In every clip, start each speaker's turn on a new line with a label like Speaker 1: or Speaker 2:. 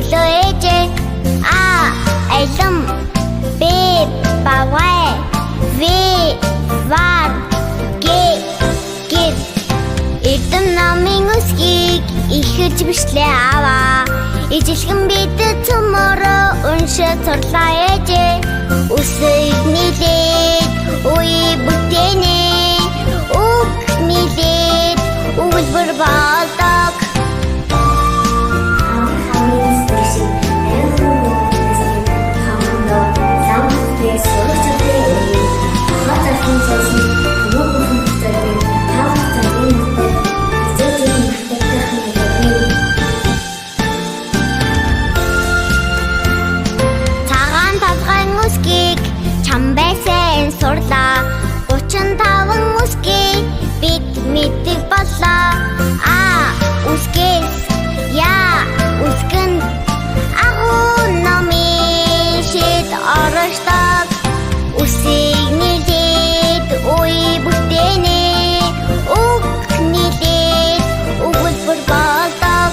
Speaker 1: өглөө ээжээ аялам B бавай V вар гэр эрдэм намын үсгийг ихэж бишлээ аваа ижилхэн бидэд цөмөрөө уншиж сурлаа ээжээ үсэг нийлээд үе бүтээнэ үг нийлээд өгүүлбэр болдог сурлаа 35 үсгийг бид мэддэг боллоо үсгээс үсгэн агуу номын шид оршдог үсийг нийлээд үе бүтээнэ үг нийлээд өгүүлбэр болдог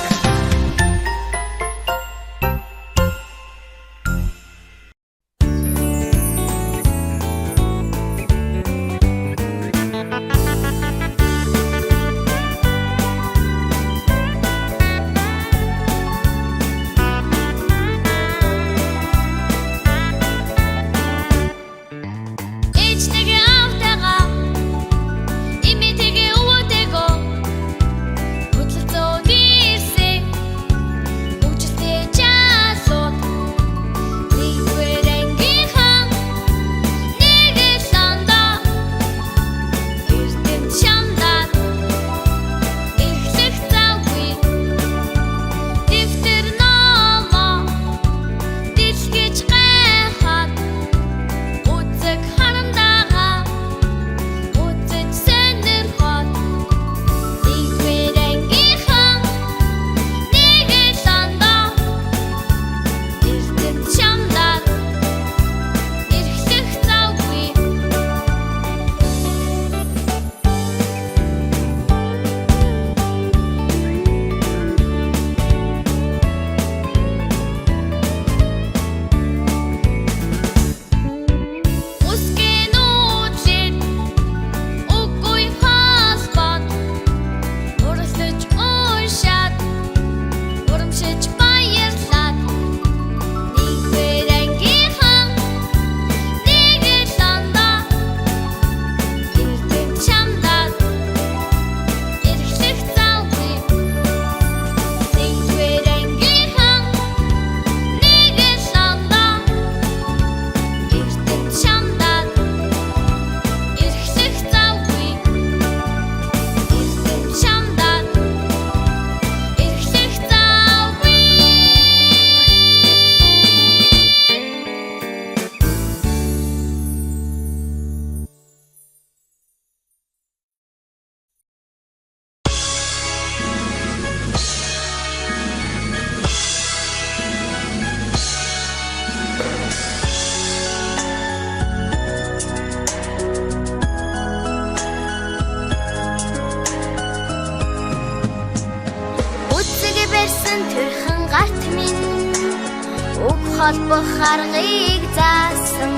Speaker 1: холбох аргыг заасан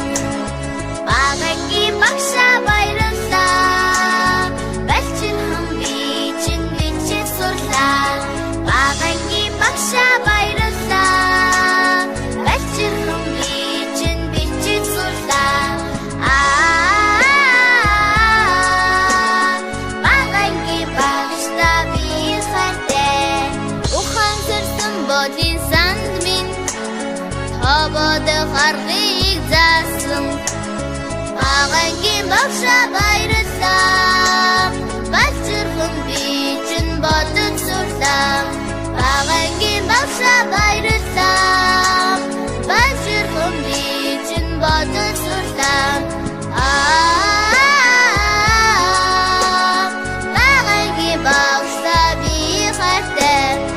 Speaker 1: багагийн багшаа баярлалаа балчирхан бичин бичиг сурлаа багагийн багшаа баярлалаа балчирхан бичин бичиг сурлаа багагийн багшаа би хайртай ухан сэрсэн бодин санд минь Ободох аргыг заасан багагийн багшаа баярлалаа балчирхан бичин бодож сурлаа багагийн багшаа баярлалаа балчирхан бичин бодож сурлаа багагийн багшаа би хайртай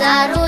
Speaker 1: Sarı